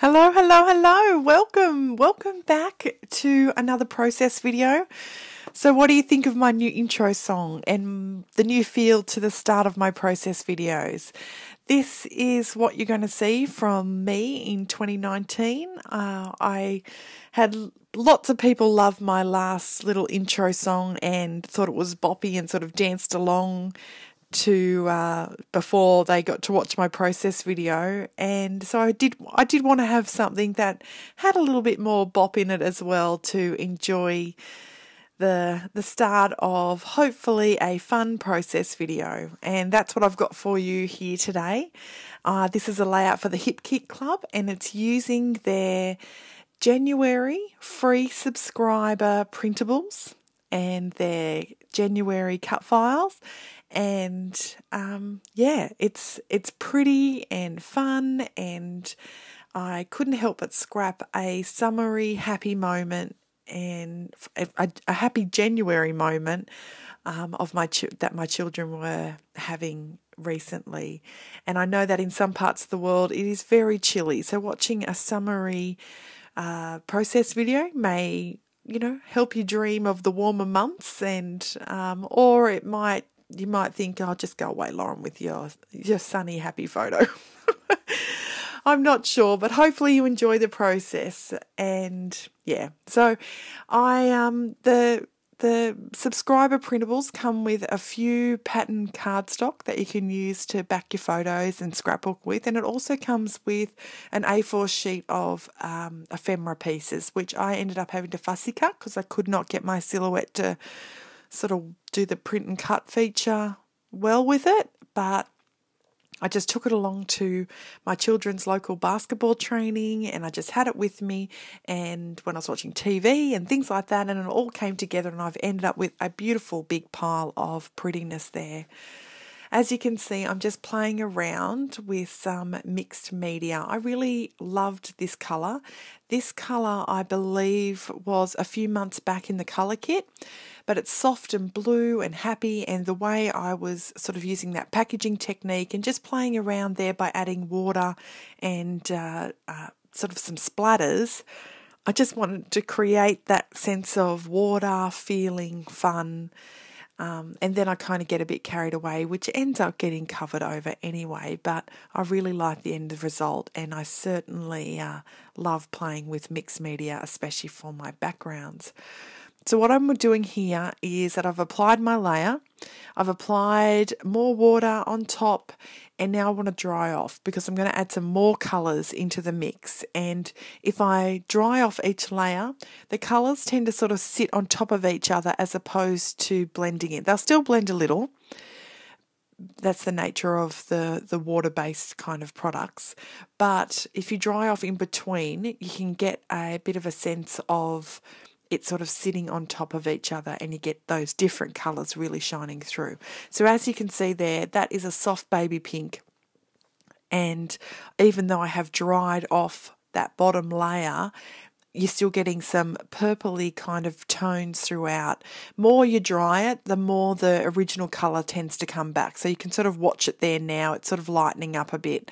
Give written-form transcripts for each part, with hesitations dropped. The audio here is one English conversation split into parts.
Hello, hello, hello. Welcome back to another process video. So what do you think of my new intro song and the new feel to the start of my process videos? This is what you're going to see from me in 2019. I had lots of people love my last little intro song and thought it was boppy and sort of danced along to before they got to watch my process video, and so I did want to have something that had a little bit more bop in it as well to enjoy the start of hopefully a fun process video, and that's what I've got for you here today. This is a layout for the Hip Kit Club, and it's using their January free subscriber printables and their January cut files. And yeah, it's pretty and fun, and I couldn't help but scrap a summery happy moment and a happy January moment of that my children were having recently. And I know that in some parts of the world it is very chilly, so watching a summery process video may help you dream of the warmer months, and or you might think, "I'll just go away, Lauren, with your sunny, happy photo." I'm not sure, but hopefully you enjoy the process. And yeah, so the subscriber printables come with a few pattern cardstock that you can use to back your photos and scrapbook with, and it also comes with an A4 sheet of ephemera pieces, which I ended up having to fussy cut because I could not get my silhouette to sort of do the print and cut feature well with it, but I just took it along to my children's local basketball training, and I just had it with me, and when I was watching TV and things like that, and it all came together, and I've ended up with a beautiful big pile of prettiness there. As you can see, I'm just playing around with some mixed media. I really loved this colour. This colour, I believe, was a few months back in the colour kit, but it's soft and blue and happy, and the way I was sort of using that packaging technique and just playing around there by adding water and sort of some splatters, I just wanted to create that sense of water, feeling, fun. And then I kind of get a bit carried away, which ends up getting covered over anyway, but I really like the end result, and I certainly love playing with mixed media, especially for my backgrounds. So what I'm doing here is that I've applied my layer, I've applied more water on top, and now I want to dry off because I'm going to add some more colours into the mix. And if I dry off each layer, the colours tend to sort of sit on top of each other as opposed to blending in. They'll still blend a little. That's the nature of the water-based kind of products. But if you dry off in between, you can get a bit of a sense of it's sort of sitting on top of each other, and you get those different colours really shining through. So as you can see there, that is a soft baby pink. And even though I have dried off that bottom layer, you're still getting some purpley kind of tones throughout. More you dry it, the more the original colour tends to come back. So you can sort of watch it there now. It's sort of lightening up a bit.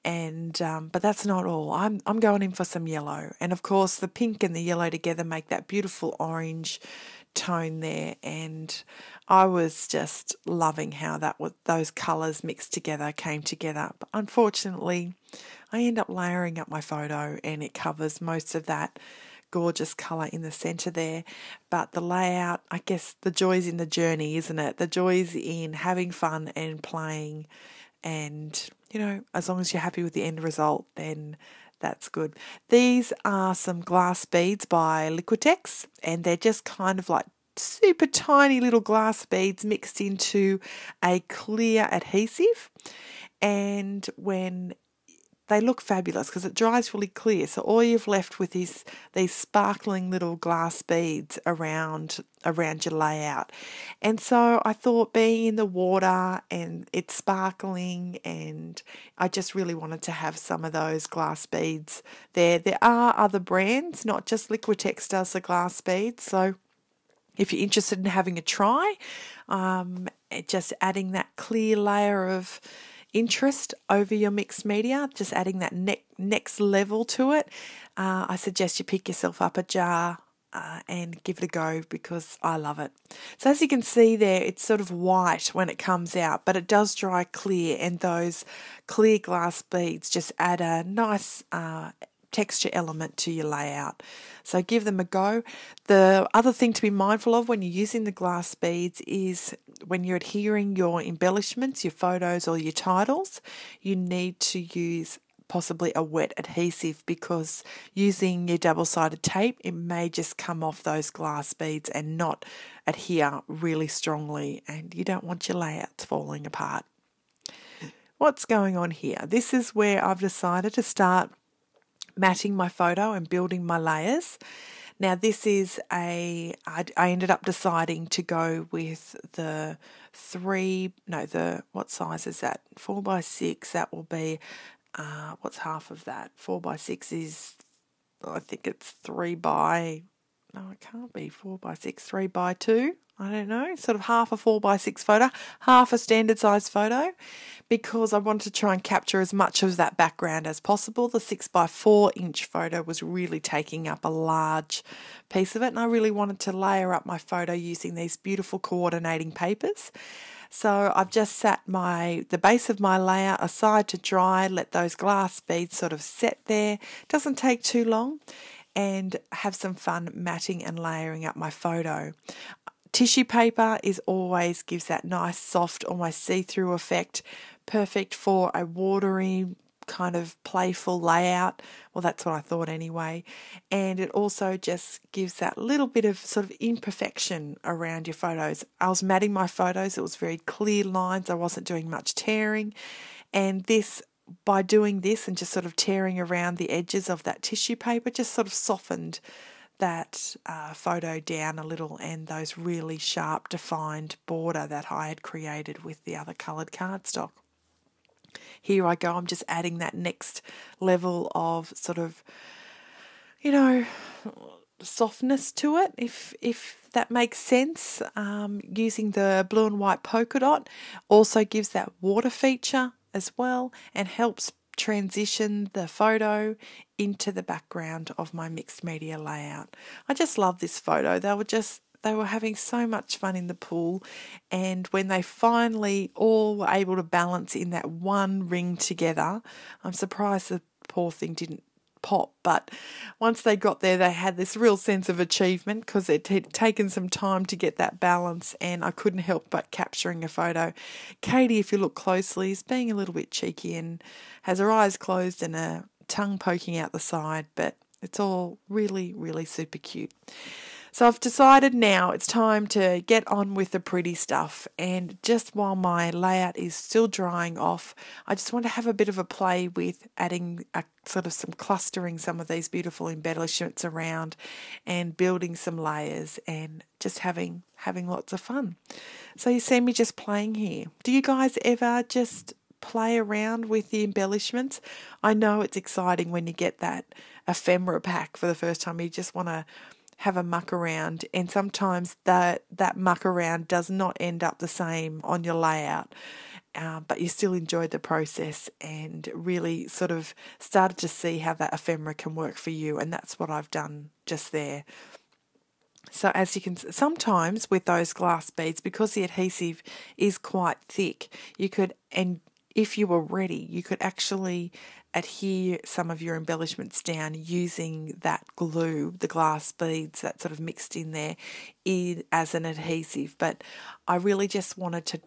And but that's not all. I'm going in for some yellow, and of course the pink and the yellow together make that beautiful orange tone there. And I was just loving how those colours mixed together came together. But unfortunately, I end up layering up my photo, and it covers most of that gorgeous colour in the centre there. But the layout, I guess the joy's in the journey, isn't it? The joy's in having fun and playing. And, as long as you're happy with the end result, then that's good. These are some glass beads by Liquitex, and they're just kind of like super tiny little glass beads mixed into a clear adhesive. And when they look fabulous because it dries really clear. So all you've left with is these sparkling little glass beads around your layout. And so I thought, being in the water and it's sparkling, and I just really wanted to have some of those glass beads there. There are other brands, not just Liquitex does the glass beads. So if you're interested in having a try, just adding that clear layer of interest over your mixed media, just adding that next level to it, I suggest you pick yourself up a jar and give it a go, because I love it. So as you can see there, it's sort of white when it comes out, but it does dry clear, and those clear glass beads just add a nice texture element to your layout. So give them a go. The other thing to be mindful of when you're using the glass beads is when you're adhering your embellishments, your photos or your titles, you need to use possibly a wet adhesive, because using your double-sided tape, it may just come off those glass beads and not adhere really strongly, and you don't want your layouts falling apart. What's going on here? This is where I've decided to start matting my photo and building my layers. Now this is I ended up deciding to go with what size is that? 4x6, that will be, what's half of that? 4x6 is, I think it's 3x, no it can't be 4x6, 3x2, I don't know, sort of half a 4x6 photo, half a standard size photo, because I wanted to try and capture as much of that background as possible. The 6x4-inch photo was really taking up a large piece of it, and I really wanted to layer up my photo using these beautiful coordinating papers. So I've just sat the base of my layout aside to dry, let those glass beads sort of set there. Doesn't take too long, and have some fun matting and layering up my photo. Tissue paper always gives that nice, soft, almost see-through effect, perfect for a watery, kind of playful layout. Well, that's what I thought anyway. And it also just gives that little bit of sort of imperfection around your photos. I was matting my photos. It was very clear lines. I wasn't doing much tearing. And by doing this and just sort of tearing around the edges of that tissue paper, just sort of softened that photo down a little, and those really sharp defined border that I had created with the other coloured cardstock. Here I go, I'm just adding that next level of sort of, softness to it, if that makes sense. Using the blue and white polka dot also gives that water feature as well, and helps transition the photo into the background of my mixed media layout. I just love this photo. They were having so much fun in the pool, and when they finally all were able to balance in that one ring together, I'm surprised the poor thing didn't pop, but once they got there, they had this real sense of achievement, because it had taken some time to get that balance, and I couldn't help but capturing a photo. Katie, if you look closely, is being a little bit cheeky and has her eyes closed and a tongue poking out the side, but it's all really, really super cute. So I've decided now it's time to get on with the pretty stuff, and just while my layout is still drying off, I just want to have a bit of a play with adding some clustering some of these beautiful embellishments around, and building some layers, and just having lots of fun. So you see me just playing here. Do you guys ever just play around with the embellishments? I know it's exciting when you get that ephemera pack for the first time. You just want to have a muck around, and sometimes that muck around does not end up the same on your layout, but you still enjoyed the process and really sort of started to see how that ephemera can work for you, and that's what I've done just there. So as you can, sometimes with those glass beads, because the adhesive is quite thick, and if you were ready, you could actually adhere some of your embellishments down using that glue, the glass beads that sort of mixed in there, as an adhesive. But I really just wanted to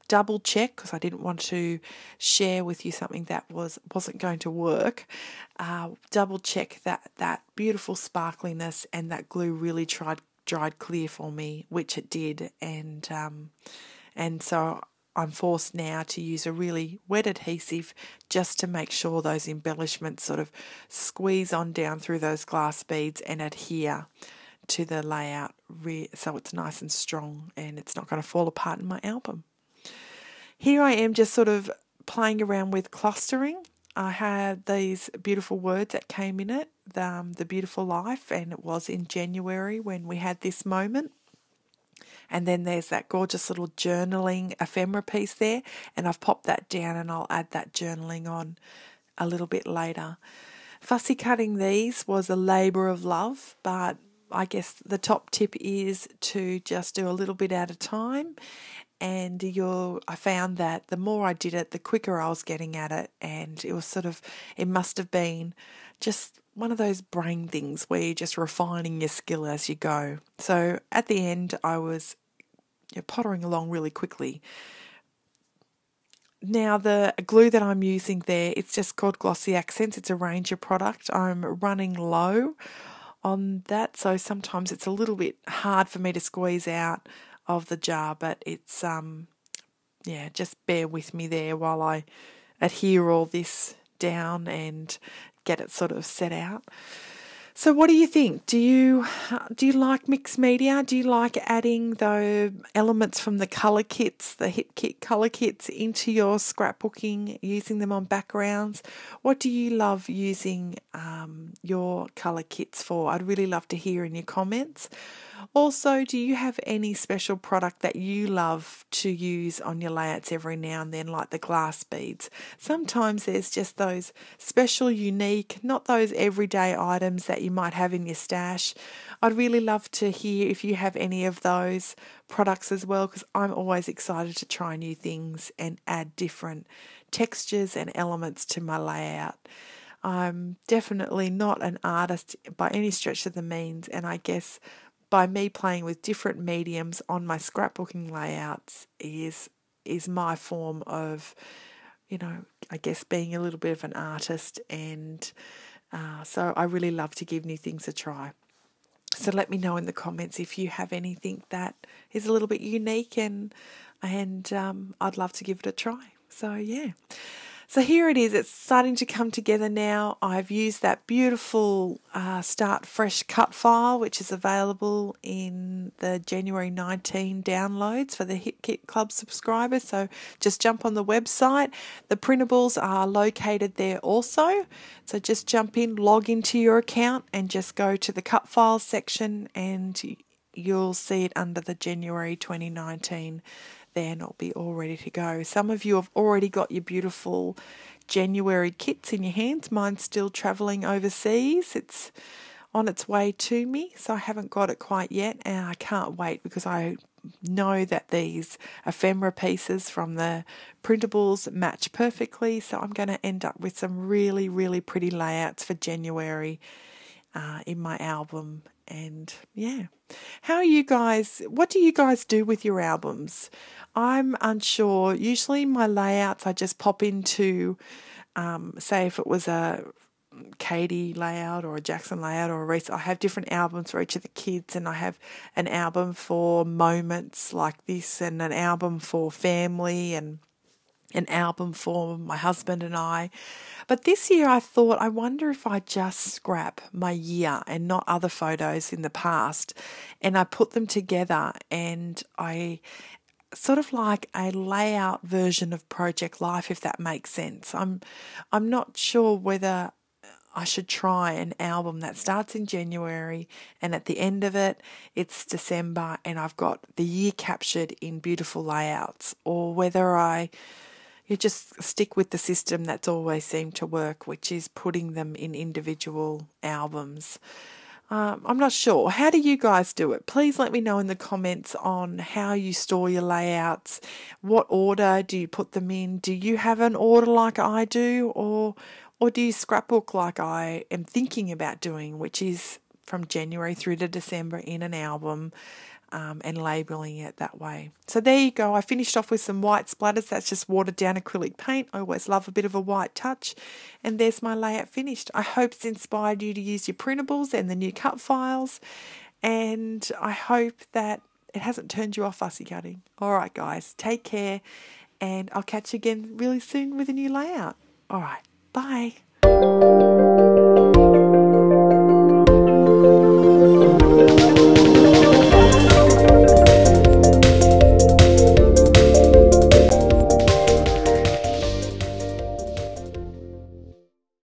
double check, because I didn't want to share with you something that wasn't going to work. Double check that beautiful sparkliness and that glue really dried clear for me, which it did, and so I'm forced now to use a really wet adhesive just to make sure those embellishments sort of squeeze on down through those glass beads and adhere to the layout so it's nice and strong and it's not going to fall apart in my album. Here I am just sort of playing around with clustering. I had these beautiful words that came in it, the beautiful life, and it was in January when we had this moment. And then there's that gorgeous little journaling ephemera piece there, and I've popped that down and I'll add that journaling on a little bit later. Fussy cutting these was a labour of love, but I guess the top tip is to just do a little bit at a time. And I found that the more I did it, the quicker I was getting at it. And it was it must have been just one of those brain things where you're just refining your skill as you go. So at the end, I was pottering along really quickly. Now, the glue that I'm using there, it's just called Glossy Accents. It's a Ranger product. I'm running low on that, so sometimes it's a little bit hard for me to squeeze out of the jar, but it's just bear with me there while I adhere all this down and get it sort of set out. So what do you think? Do you like mixed media? Do you like adding the elements from the colour kits, the Hip Kit colour kits, into your scrapbooking, using them on backgrounds? What do you love using your colour kits for? I'd really love to hear in your comments. Also, do you have any special product that you love to use on your layouts every now and then, like the glass beads? Sometimes there's just those special, unique, not those everyday items that you might have in your stash. I'd really love to hear if you have any of those products as well, because I'm always excited to try new things and add different textures and elements to my layout. I'm definitely not an artist by any stretch of the means, and I guess by me playing with different mediums on my scrapbooking layouts is my form of, I guess being a little bit of an artist, and so I really love to give new things a try. So let me know in the comments if you have anything that is a little bit unique, and I'd love to give it a try. So yeah. So here it is, it's starting to come together now. I've used that beautiful Start Fresh cut file, which is available in the January 19 downloads for the Hip Kit Club subscribers. So just jump on the website. The printables are located there also. So just jump in, log into your account, and just go to the cut files section, and you'll see it under the January 2019 there, and it'll be all ready to go. Some of you have already got your beautiful January kits in your hands. Mine's still travelling overseas. It's on its way to me, so I haven't got it quite yet, and I can't wait because I know that these ephemera pieces from the printables match perfectly, so I'm going to end up with some really, really pretty layouts for January in my album. And yeah, what do you guys do with your albums? I'm unsure. Usually my layouts I just pop into, say if it was a Katie layout or a Jackson layout or a Reese, I have different albums for each of the kids, and I have an album for moments like this, and an album for family, and an album for my husband and I. But this year I thought, I wonder if I just scrap my year and not other photos in the past, and I put them together, and I sort of like a layout version of Project Life, if that makes sense. I'm not sure whether I should try an album that starts in January, and at the end of it, it's December, and I've got the year captured in beautiful layouts, or whether you just stick with the system that's always seemed to work, which is putting them in individual albums. I'm not sure. How do you guys do it? Please let me know in the comments on how you store your layouts. What order do you put them in? Do you have an order like I do, or do you scrapbook like I am thinking about doing, which is from January through to December in an album, and labelling it that way? So there you go. I finished off with some white splatters. That's just watered down acrylic paint. I always love a bit of a white touch. And there's my layout finished. I hope it's inspired you to use your printables and the new cut files. And I hope that it hasn't turned you off fussy cutting. All right, guys, take care. And I'll catch you again really soon with a new layout. All right, bye.